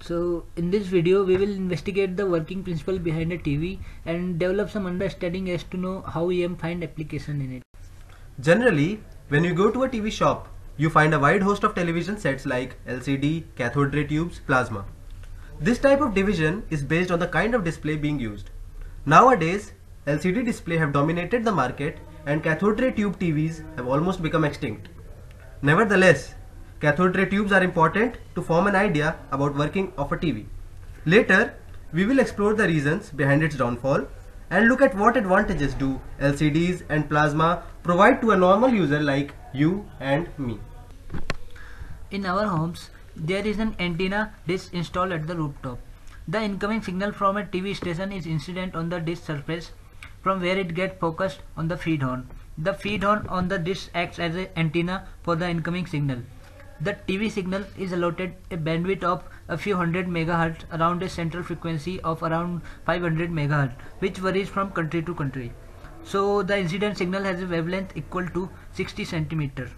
So in this video we will investigate the working principle behind a TV and develop some understanding as to know how EM find application in it. Generally, when you go to a TV shop, you find a wide host of television sets like LCD, cathode ray tubes, plasma. This type of division is based on the kind of display being used. Nowadays, LCD display have dominated the market and cathode ray tube TVs have almost become extinct. Nevertheless, cathode ray tubes are important to form an idea about working of a TV. Later, we will explore the reasons behind its downfall and look at what advantages do LCDs and plasma provide to a normal user like you and me. In our homes, there is an antenna dish installed at the rooftop. The incoming signal from a TV station is incident on the dish surface from where it gets focused on the feed horn. The feed horn on the dish acts as an antenna for the incoming signal. The TV signal is allotted a bandwidth of a few hundred megahertz around a central frequency of around 500 megahertz, which varies from country to country. So the incident signal has a wavelength equal to 60 centimeter.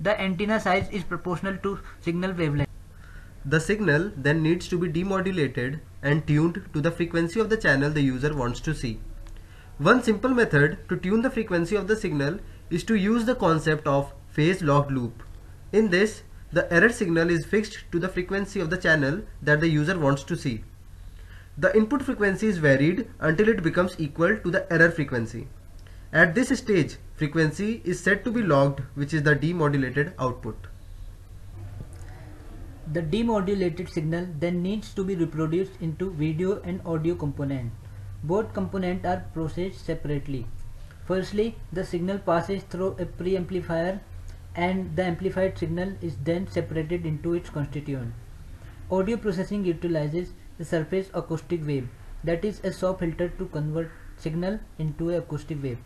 The antenna size is proportional to signal wavelength. The signal then needs to be demodulated and tuned to the frequency of the channel the user wants to see. One simple method to tune the frequency of the signal is to use the concept of phase locked loop. In this, the error signal is fixed to the frequency of the channel that the user wants to see. The input frequency is varied until it becomes equal to the error frequency. At this stage, frequency is said to be locked, which is the demodulated output. The demodulated signal then needs to be reproduced into video and audio component. Both components are processed separately. Firstly, the signal passes through a preamplifier and the amplified signal is then separated into its constituent. Audio processing utilizes the surface acoustic wave, that is a SAW filter, to convert signal into an acoustic wave.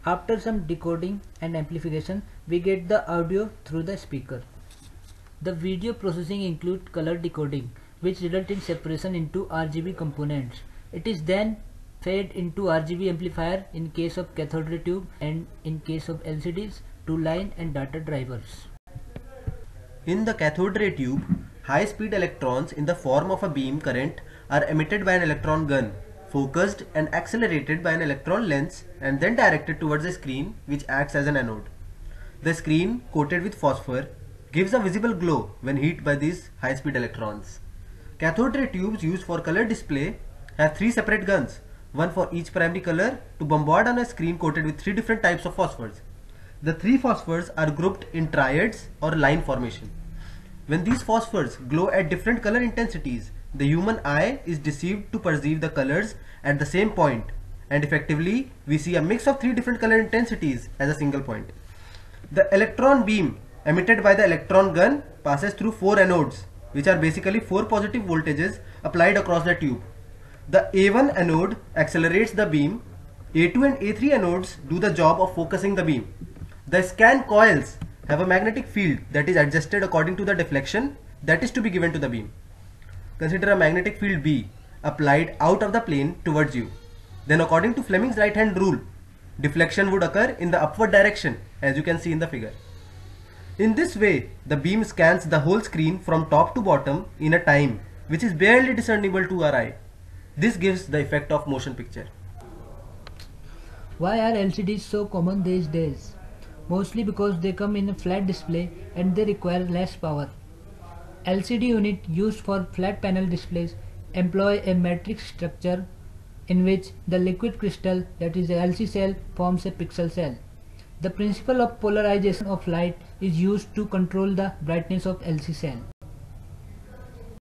After some decoding and amplification, we get the audio through the speaker. The video processing includes color decoding, which results in separation into RGB components. It is then fed into RGB amplifier in case of cathode ray tube and in case of LCDs to line and data drivers. In the cathode ray tube, high-speed electrons in the form of a beam current are emitted by an electron gun, focused and accelerated by an electron lens and then directed towards a screen which acts as an anode. The screen, coated with phosphor, gives a visible glow when hit by these high-speed electrons. Cathode ray tubes used for color display have three separate guns, one for each primary color, to bombard on a screen coated with three different types of phosphors. The three phosphors are grouped in triads or line formation. When these phosphors glow at different color intensities, the human eye is deceived to perceive the colors at the same point, and effectively we see a mix of three different color intensities as a single point. The electron beam emitted by the electron gun passes through four anodes, which are basically four positive voltages applied across the tube. The A1 anode accelerates the beam. A2 and A3 anodes do the job of focusing the beam. The scan coils have a magnetic field that is adjusted according to the deflection that is to be given to the beam. Consider a magnetic field B applied out of the plane towards you. Then according to Fleming's right hand rule, deflection would occur in the upward direction, as you can see in the figure. In this way, the beam scans the whole screen from top to bottom in a time which is barely discernible to our eye. This gives the effect of motion picture. Why are LCDs so common these days? Mostly because they come in a flat display and they require less power. LCD unit used for flat panel displays employ a matrix structure in which the liquid crystal, that is the LC cell, forms a pixel cell. The principle of polarization of light is used to control the brightness of LC cell.